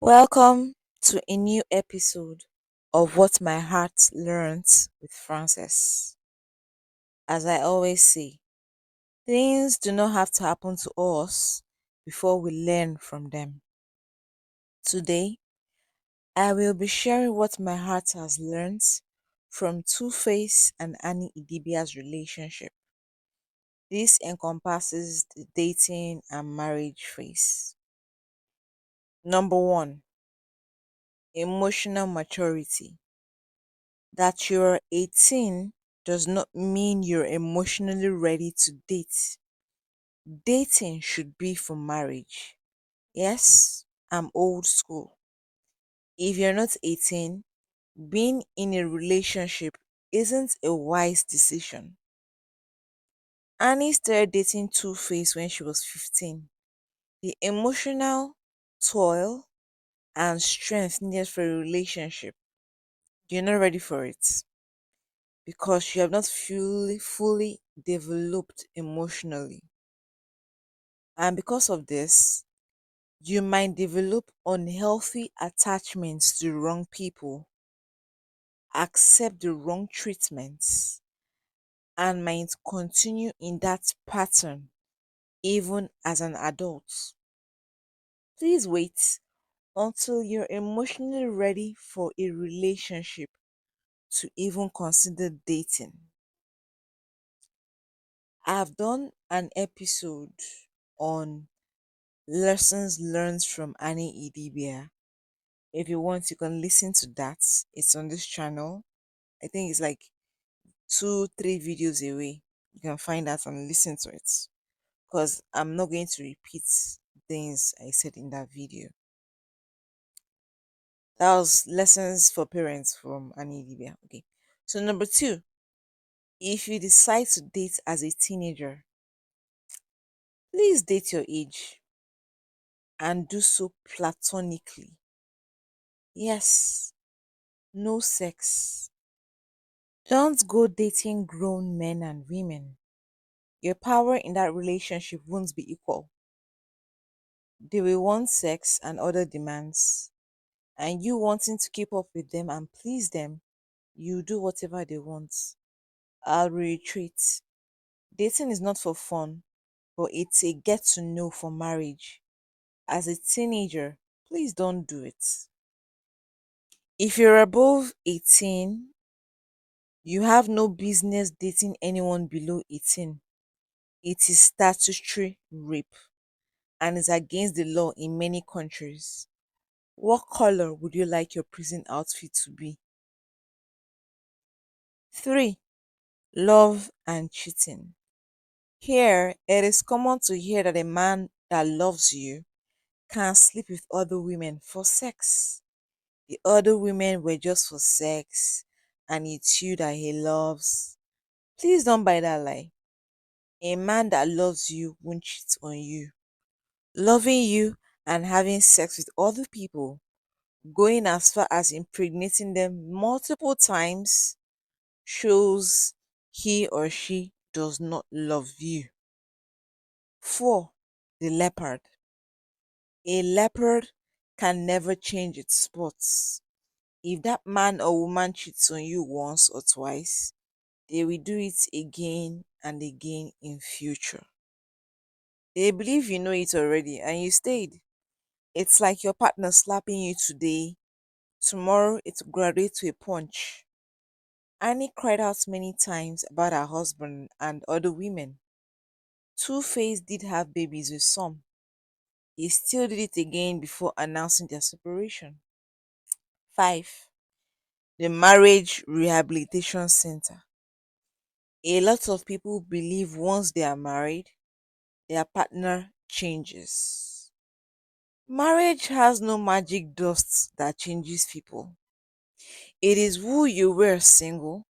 Welcome to a new episode of What My Heart Learns with Frances. As I always say, things do not have to happen to us before we learn from them. Today, I will be sharing what my heart has learned from Tuface and Annie Idibia's relationship. This encompasses the dating and marriage phase. Number one, emotional maturity. That you're 18 does not mean you're emotionally ready to date. Dating should be for marriage. Yes, I'm old school. If you're not 18, being in a relationship isn't a wise decision. Annie started dating Two Face when she was 15. The emotional toil and strength needed for a relationship, you're not ready for it because you have not fully developed emotionally. And because of this, you might develop unhealthy attachments to the wrong people, accept the wrong treatments, and might continue in that pattern even as an adult. Please wait until you're emotionally ready for a relationship to even consider dating. I've done an episode on lessons learned from Annie Idibia. If you want, you can listen to that. It's on this channel. I think it's like 2, 3 videos away. You can find that and listen to it. Because I'm not going to repeat things I said in that video. That was lessons for parents from Annie Idibia. Okay. So number two, if you decide to date as a teenager, please date your age and do so platonically. Yes, no sex. Don't go dating grown men and women. Your power in that relationship won't be equal. They will want sex and other demands, and you wanting to keep up with them and please them, you do whatever they want. I'll retreat. Dating is not for fun, but it's a get to know for marriage. As a teenager, please don't do it. If you're above 18, you have no business dating anyone below 18. It is statutory rape and is against the law in many countries. What color would you like your prison outfit to be? 3. Love and cheating. Here, it is common to hear that a man that loves you can sleep with other women for sex. The other women were just for sex, and it's you that he loves. Please don't buy that lie. A man that loves you won't cheat on you. Loving you and having sex with other people, going as far as impregnating them multiple times, shows he or she does not love you. 4. The leopard. A leopard can never change its spots. If that man or woman cheats on you once or twice, they will do it again and again in future. They believe you know it already and you stayed. It's like your partner slapping you today, tomorrow it will graduate to a punch. Annie cried out many times about her husband and other women. Two-Face did have babies with some. He still did it again before announcing their separation. 5. The Marriage Rehabilitation Center. A lot of people believe once they are married, their partner changes. Marriage has no magic dust that changes people. It is who you were single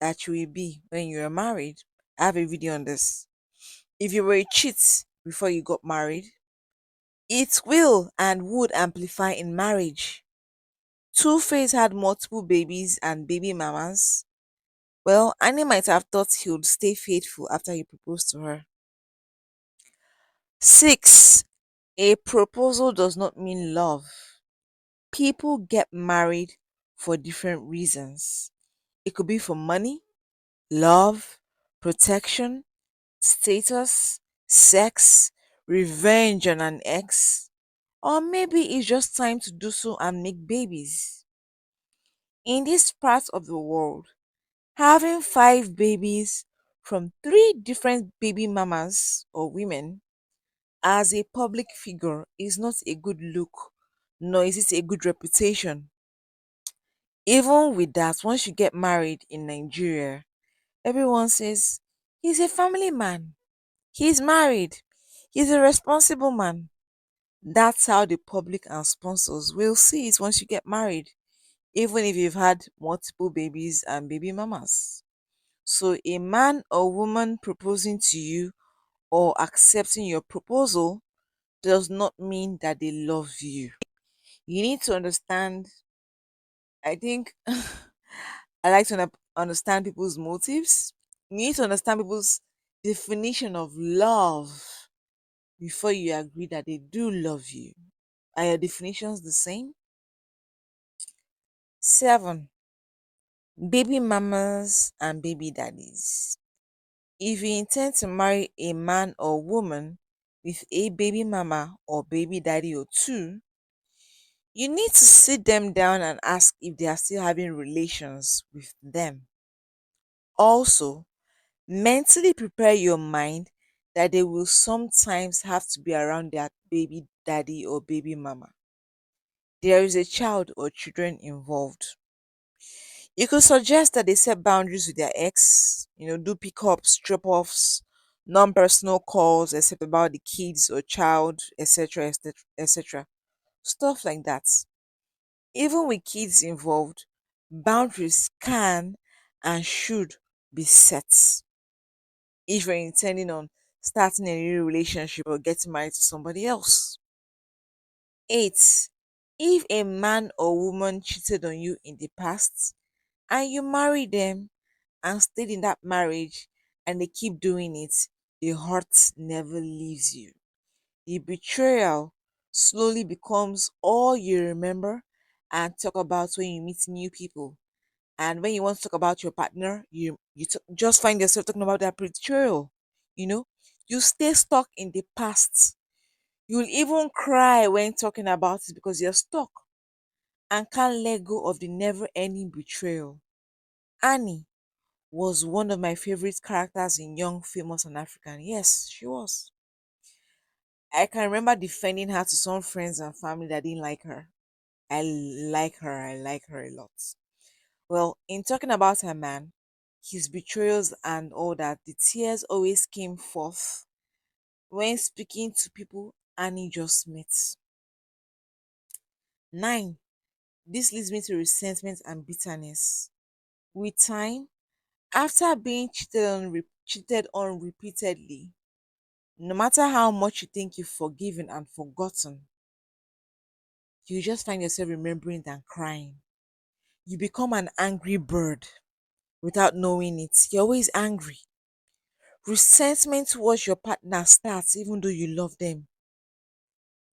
that you will be when you are married. I have a video on this. If you were a cheat before you got married, it will and would amplify in marriage. Two-Face had multiple babies and baby mamas. Well, Annie might have thought he would stay faithful after he proposed to her. 6. A proposal does not mean love. People get married for different reasons. It could be for money, love, protection, status, sex, revenge on an ex, or maybe it's just time to do so and make babies. In this part of the world, having five babies from three different baby mamas or women as a public figure is not a good look, nor is it a good reputation. Even with that, once you get married in Nigeria, everyone says, he's a family man, he's married, he's a responsible man. That's how the public and sponsors will see it once you get married, even if you've had multiple babies and baby mamas. So, a man or woman proposing to you or accepting your proposal does not mean that they love you. You need to understand, I think, I like to understand people's motives. You need to understand people's definition of love before you agree that they do love you. Are your definitions the same? 7. Baby mamas and baby daddies. If you intend to marry a man or woman with a baby mama or baby daddy or two, you need to sit them down and ask if they are still having relations with them. Also, mentally prepare your mind that they will sometimes have to be around their baby daddy or baby mama. There is a child or children involved. You could suggest that they set boundaries with their ex, do pickups, drop offs, non personal calls, except about the kids or child, etc., etc., etc. Stuff like that. Even with kids involved, boundaries can and should be set if you're intending on starting a new relationship or getting married to somebody else. 8. If a man or woman cheated on you in the past and you marry them and stayed in that marriage and they keep doing it, the hurt never leaves you. The betrayal slowly becomes all you remember and talk about when you meet new people. And when you want to talk about your partner, just find yourself talking about that betrayal. You know, you stay stuck in the past. You'll even cry when talking about it because you're stuck and can't let go of the never ending betrayal. Annie was one of my favorite characters in Young, Famous, and African. Yes, she was. I can remember defending her to some friends and family that didn't like her. I like her. I like her a lot. Well, in talking about her man, his betrayals and all that, the tears always came forth when speaking to people Annie just met. 9. This leads me to resentment and bitterness. With time, after being cheated on repeatedly, no matter how much you think you've forgiven and forgotten, you just find yourself remembering and crying. You become an angry bird without knowing it. You're always angry. Resentment towards your partner starts even though you love them.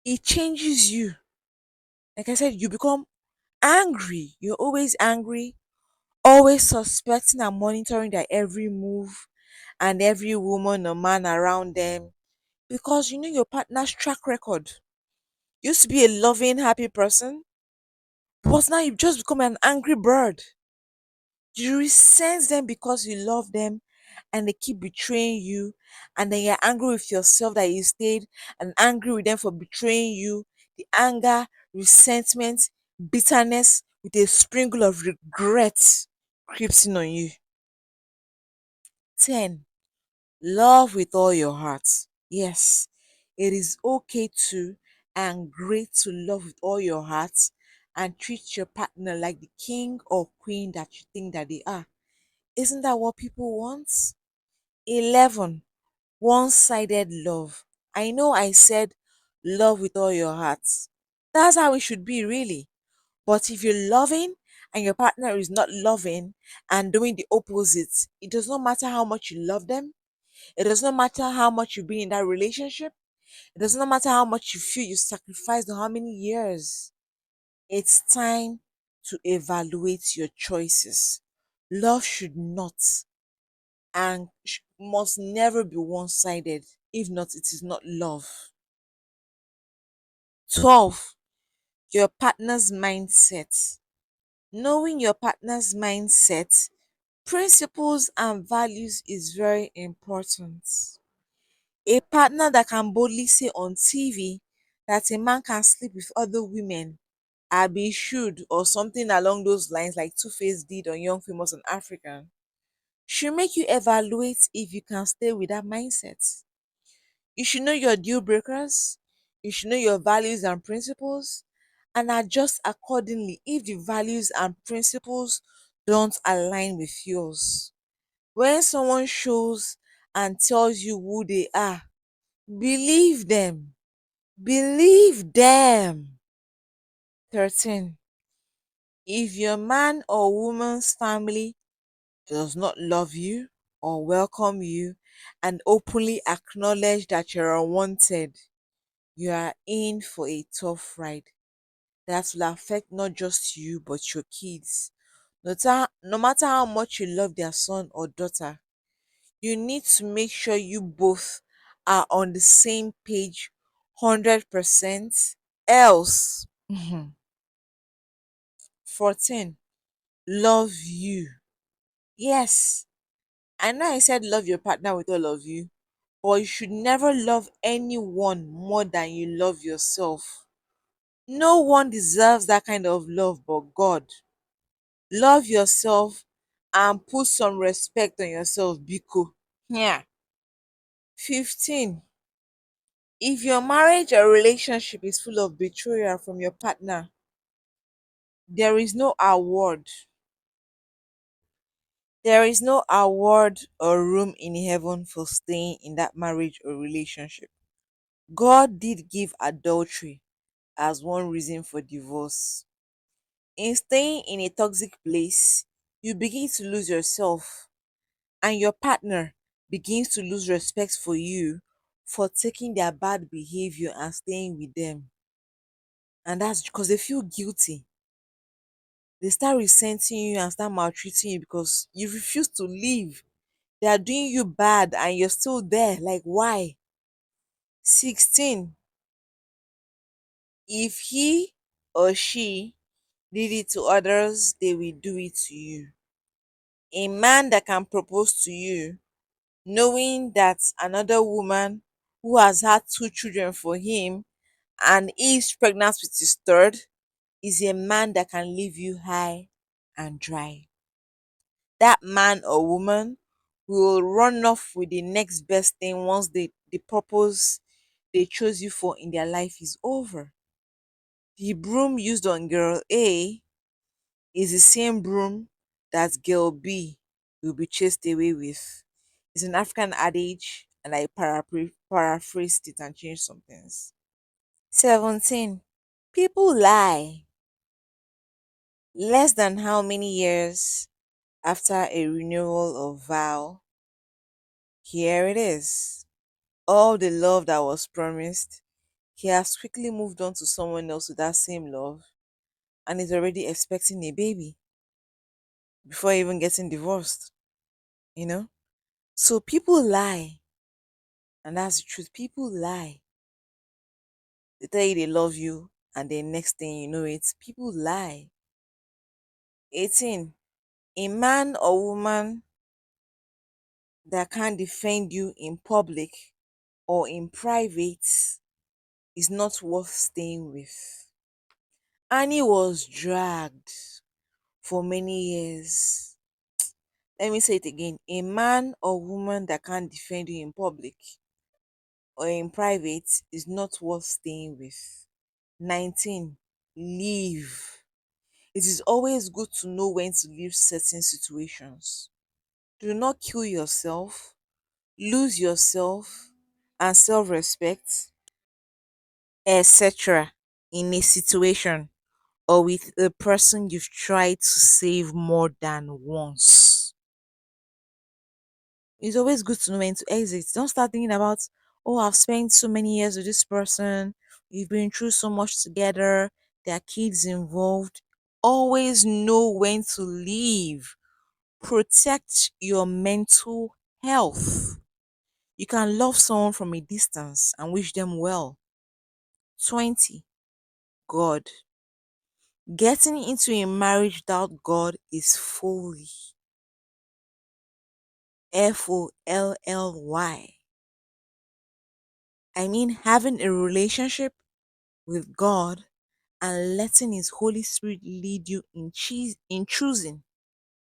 It changes you. Like I said, you become angry. You're always angry, always suspecting and monitoring their every move and every woman or man around them because you know your partner's track record. Used to be a loving, happy person, but now you've just become an angry bird. You resent them because you love them and they keep betraying you, and then you're angry with yourself that you stayed and angry with them for betraying you. The anger, resentment, bitterness with a sprinkle of regret creeps in on you. 10. Love with all your heart. Yes, it is okay to and great to love with all your heart and treat your partner like the king or queen that you think that they are. Isn't that what people want? 11. One-sided love. I know I said love with all your heart. That's how it should be, really. But if you're loving and your partner is not loving and doing the opposite, it does not matter how much you love them. It does not matter how much you've been in that relationship. It does not matter how much you feel you sacrificed or how many years. It's time to evaluate your choices. Love should not and must never be one sided. If not, it is not love. 12. Your partner's mindset. Knowing your partner's mindset, principles, and values is very important. A partner that can boldly say on TV that a man can sleep with other women, Abby should, or something along those lines, like Tuface did on Young, Famous, and African, should make you evaluate if you can stay with that mindset. You should know your deal breakers, you should know your values and principles, and adjust accordingly if the values and principles don't align with yours. When someone shows and tells you who they are, believe them. Believe them. 13. If your man or woman's family does not love you or welcome you and openly acknowledge that you're unwanted, you are in for a tough ride that will affect not just you but your kids. No matter how much you love their son or daughter, you need to make sure you both are on the same page 100%. Else, 14. Love you. Yes, I know I said love your partner with all of you, but you should never love anyone more than you love yourself. No one deserves that kind of love but God. Love yourself and put some respect on yourself, Biko. Yeah. 15. If your marriage or relationship is full of betrayal from your partner, there is no award. There is no award or room in heaven for staying in that marriage or relationship. God did give adultery as one reason for divorce. In staying in a toxic place, you begin to lose yourself, and your partner begins to lose respect for you for taking their bad behavior and staying with them. And that's because they feel guilty. They start resenting you and start maltreating you because you refuse to leave. They are doing you bad and you're still there. Like, why? 16. If he or she did it to others, they will do it to you. A man that can propose to you knowing that another woman who has had two children for him and is pregnant with his third is a man that can leave you high and dry. That man or woman will run off with the next best thing once the purpose they chose you for in their life is over. The broom used on girl A is the same broom that girl B will be chased away with. It's an African adage, and I paraphrased it and changed some things. 17. People lie. Less than how many years after a renewal of vow, here it is. All the love that was promised, he has quickly moved on to someone else with that same love and is already expecting a baby before even getting divorced, you know? So people lie, and that's the truth. People lie. They tell you they love you, and the next thing you know it, people lie. 18. A man or woman that can't defend you in public or in private is not worth staying with. Annie was dragged for many years. Let me say it again. A man or woman that can't defend you in public or in private is not worth staying with. 19. Leave. It is always good to know when to leave certain situations. Do not kill yourself, lose yourself and self respect, etc., in a situation or with a person you've tried to save more than once. It's always good to know when to exit. Don't start thinking about, oh, I've spent so many years with this person, we've been through so much together, There are kids involved. Always know when to leave. Protect your mental health. You can love someone from a distance and wish them well. 20. God. Getting into a marriage without God is folly. Folly. I mean, having a relationship with God and letting His Holy Spirit lead you in choosing.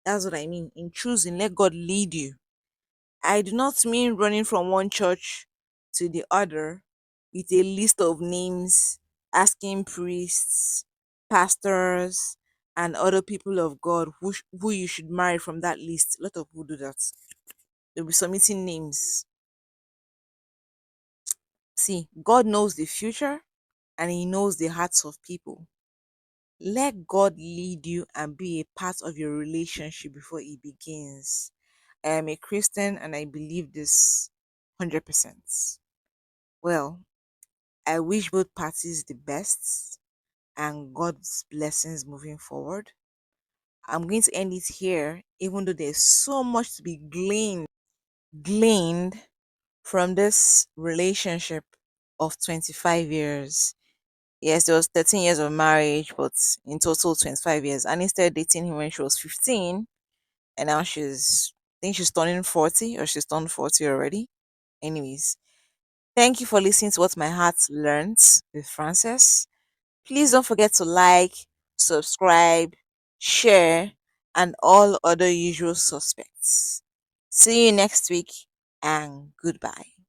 That's what I mean. In choosing, let God lead you. I do not mean running from one church to the other with a list of names, asking priests, pastors, and other people of God who you should marry from that list. A lot of people do that. They'll be submitting names. See, God knows the future and He knows the hearts of people. Let God lead you and be a part of your relationship before it begins. I am a Christian and I believe this 100%. Well, I wish both parties the best and God's blessings moving forward. I'm going to end it here, even though there's so much to be gleaned from this relationship of 25 years. Yes, there was 13 years of marriage, but in total 25 years. And instead dating him when she was 15, and now I think she's turning 40 or she's turned 40 already. Anyways, thank you for listening to what my heart learned with Frances. Please don't forget to like, subscribe, share, and all other usual suspects. See you next week and goodbye.